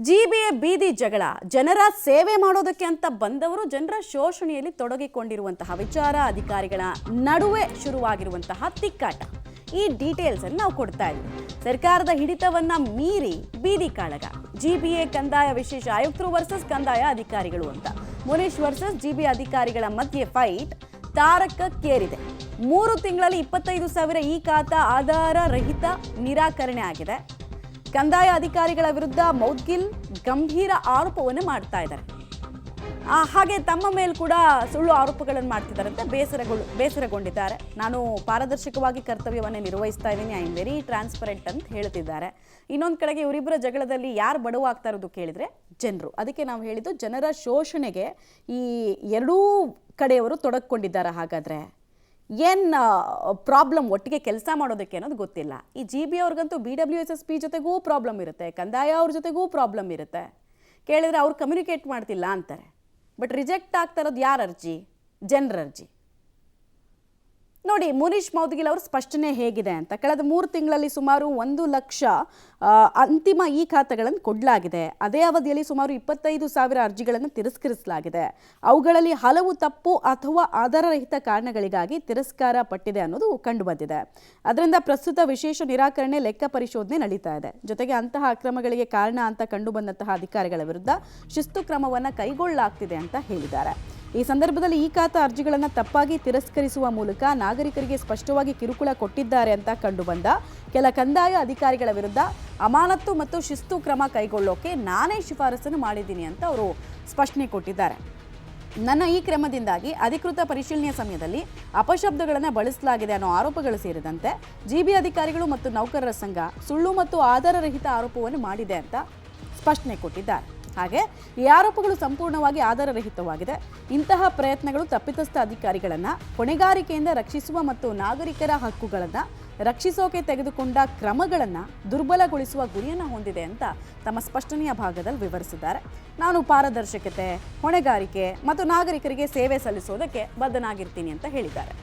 GBA ಬೀದಿ ಜಗಳ ಜನರ ಸೇವೆ ಮಾಡೋದಕ್ಕೆ ಅಂತ ಬಂದವರು ಜನರ ಶೋಷಣೆಯಲ್ಲಿ ತೊಡಗಿಕೊಂಡಿರುವಂತಹ ವಿಚಾರ ಅಧಿಕಾರಿಗಳ ನಡುವೆ ಶುರುವಾಗಿರುವಂತಹ ತಿಕ್ಕಾಟ ಈ ಡೀಟೇಲ್ಸ್ ಅನ್ನು ನಾವು ಕೊಡ್ತಾ ಇದ್ದೀವಿ. ಸರ್ಕಾರದ ಹಿಡಿತವನ್ನ ಮೀರಿ ಬೀದಿ ಕಾಳಗ ಜಿಬಿಎ ಕಂದಾಯ ವಿಶೇಷ ಆಯುಕ್ತರು ವರ್ಸಸ್ ಕಂದಾಯ ಅಧಿಕಾರಿಗಳು ಅಂತ ಮುನೀಶ್ ವರ್ಸಸ್ ಜಿಬಿಎ ಅಧಿಕಾರಿಗಳ ಮಧ್ಯೆ ಫೈಟ್ ತಾರಕಕ್ಕೇರಿದೆ. 3 ತಿಂಗಳಲ್ಲಿ 25,000 ಈ ಖಾತಾ ಆಧಾರ ರಹಿತ ನಿರಾಕರಣೆ ಆಗಿದೆ. ಕಂದಾಯ ಅಧಿಕಾರಿಗಳ ವಿರುದ್ಧ ಮೌದ್ಗಿಲ್ ಗಂಭೀರ ಆರೋಪವನ್ನು ಮಾಡ್ತಾ ಇದ್ದಾರೆ. ಹಾಗೆ ತಮ್ಮ ಮೇಲೆ ಕೂಡ ಸುಳ್ಳು ಆರೋಪಗಳನ್ನು ಮಾಡ್ತಿದ್ದಾರೆ ಅಂತ ಬೇಸರಗೊಂಡಿದ್ದಾರೆ. ನಾನು ಪಾರದರ್ಶಕವಾಗಿ ಕರ್ತವ್ಯವನ್ನು ನಿರ್ವಹಿಸ್ತಾ ಇದ್ದೀನಿ, ಐ ಆಮ್ ವೆರಿ ಟ್ರಾನ್ಸ್ಪರೆಂಟ್ ಅಂತ ಹೇಳ್ತಿದ್ದಾರೆ. ಇನ್ನೊಂದು ಕಡೆಗೆ ಇವರಿಬ್ಬರ ಜಗಳದಲ್ಲಿ ಯಾರು ಬಡವಾಗ್ತಾ ಇರೋದು ಕೇಳಿದ್ರೆ ಜನರು. ಅದಕ್ಕೆ ನಾವು ಹೇಳಿದ್ದು ಜನರ ಶೋಷಣೆಗೆ ಈ ಎರಡೂ ಕಡೆಯವರು ತೊಡಗಿಕೊಂಡಿದ್ದಾರೆ. ಹಾಗಾದ್ರೆ ಏನು ಪ್ರಾಬ್ಲಮ್ ಒಟ್ಟಿಗೆ ಕೆಲಸ ಮಾಡೋದಕ್ಕೆ ಅನ್ನೋದು ಗೊತ್ತಿಲ್ಲ. ಈ ಜಿಬಿ ಅವ್ರಿಗಂತೂ BWSSP ಜೊತೆಗೂ ಪ್ರಾಬ್ಲಮ್ ಇರುತ್ತೆ, ಕಂದಾಯ ಅವ್ರ ಜೊತೆಗೂ ಪ್ರಾಬ್ಲಮ್ ಇರುತ್ತೆ. ಕೇಳಿದ್ರೆ ಅವ್ರು ಕಮ್ಯುನಿಕೇಟ್ ಮಾಡ್ತಿಲ್ಲ ಅಂತಾರೆ. ಬಟ್ ರಿಜೆಕ್ಟ್ ಆಗ್ತಾ ಇರೋದು ಯಾರ ಅರ್ಜಿ? ಜನರ ಅರ್ಜಿ. ನೋಡಿ, ಮುನೀಶ್ ಮೌದ್ಗಿಲ್ ಅವ್ರ ಸ್ಪಷ್ಟನೆ ಹೇಗಿದೆ ಅಂತ. ಕಳೆದ 3 ತಿಂಗಳಲ್ಲಿ ಸುಮಾರು 1 ಲಕ್ಷ ಅಂತಿಮ ಈ ಖಾತೆಗಳನ್ನು ಕೊಡಲಾಗಿದೆ. ಅದೇ ಅವಧಿಯಲ್ಲಿ ಸುಮಾರು 25,000 ಅರ್ಜಿಗಳನ್ನು ತಿರಸ್ಕರಿಸಲಾಗಿದೆ. ಅವುಗಳಲ್ಲಿ ಹಲವು ತಪ್ಪು ಅಥವಾ ಆಧಾರರಹಿತ ಕಾರಣಗಳಿಗಾಗಿ ತಿರಸ್ಕಾರ ಪಟ್ಟಿದೆ ಅನ್ನೋದು ಕಂಡುಬಂದಿದೆ. ಅದರಿಂದ ಪ್ರಸ್ತುತ ವಿಶೇಷ ನಿರಾಕರಣೆ ಲೆಕ್ಕ ಪರಿಶೋಧನೆ ನಡೀತಾ ಇದೆ. ಜೊತೆಗೆ ಅಂತಹ ಅಕ್ರಮಗಳಿಗೆ ಕಾರಣ ಅಂತ ಕಂಡುಬಂದಂತಹ ಅಧಿಕಾರಿಗಳ ವಿರುದ್ಧ ಶಿಸ್ತು ಕ್ರಮವನ್ನು ಕೈಗೊಳ್ಳಲಾಗ್ತಿದೆ ಅಂತ ಹೇಳಿದ್ದಾರೆ. ಈ ಸಂದರ್ಭದಲ್ಲಿ ಈ ಖಾತಾ ಅರ್ಜಿಗಳನ್ನು ತಪ್ಪಾಗಿ ತಿರಸ್ಕರಿಸುವ ಮೂಲಕ ನಾಗರಿಕರಿಗೆ ಸ್ಪಷ್ಟವಾಗಿ ಕಿರುಕುಳ ಕೊಟ್ಟಿದ್ದಾರೆ ಅಂತ ಕಂಡುಬಂದ ಕೆಲ ಕಂದಾಯ ಅಧಿಕಾರಿಗಳ ವಿರುದ್ಧ ಅಮಾನತ್ತು ಮತ್ತು ಶಿಸ್ತು ಕ್ರಮ ಕೈಗೊಳ್ಳೋಕೆ ನಾನೇ ಶಿಫಾರಸನ್ನು ಮಾಡಿದ್ದೀನಿ ಅಂತ ಅವರು ಸ್ಪಷ್ಟನೆ ಕೊಟ್ಟಿದ್ದಾರೆ. ನನ್ನ ಈ ಕ್ರಮದಿಂದಾಗಿ ಅಧಿಕೃತ ಪರಿಶೀಲನೆಯ ಸಮಯದಲ್ಲಿ ಅಪಶಬ್ದಗಳನ್ನು ಬಳಸಲಾಗಿದೆ ಅನ್ನೋ ಆರೋಪಗಳು ಸೇರಿದಂತೆ ಜಿಬಿ ಅಧಿಕಾರಿಗಳು ಮತ್ತು ನೌಕರರ ಸಂಘ ಸುಳ್ಳು ಮತ್ತು ಆಧಾರರಹಿತ ಆರೋಪವನ್ನು ಮಾಡಿದೆ ಅಂತ ಸ್ಪಷ್ಟನೆ ಕೊಟ್ಟಿದ್ದಾರೆ. ಹಾಗೆ ಈ ಆರೋಪಗಳು ಸಂಪೂರ್ಣವಾಗಿ ಆಧಾರರಹಿತವಾಗಿದೆ. ಇಂತಹ ಪ್ರಯತ್ನಗಳು ತಪ್ಪಿತಸ್ಥ ಅಧಿಕಾರಿಗಳನ್ನು ಹೊಣೆಗಾರಿಕೆಯಿಂದ ರಕ್ಷಿಸುವ ಮತ್ತು ನಾಗರಿಕರ ಹಕ್ಕುಗಳನ್ನು ರಕ್ಷಿಸೋಕೆ ತೆಗೆದುಕೊಂಡ ಕ್ರಮಗಳನ್ನು ದುರ್ಬಲಗೊಳಿಸುವ ಗುರಿಯನ್ನು ಹೊಂದಿದೆ ಅಂತ ತಮ್ಮ ಸ್ಪಷ್ಟನೆಯ ಭಾಗದಲ್ಲಿ ವಿವರಿಸಿದ್ದಾರೆ. ನಾನು ಪಾರದರ್ಶಕತೆ, ಹೊಣೆಗಾರಿಕೆ ಮತ್ತು ನಾಗರಿಕರಿಗೆ ಸೇವೆ ಸಲ್ಲಿಸೋದಕ್ಕೆ ಬದ್ಧನಾಗಿರ್ತೀನಿ ಅಂತ ಹೇಳಿದ್ದಾರೆ.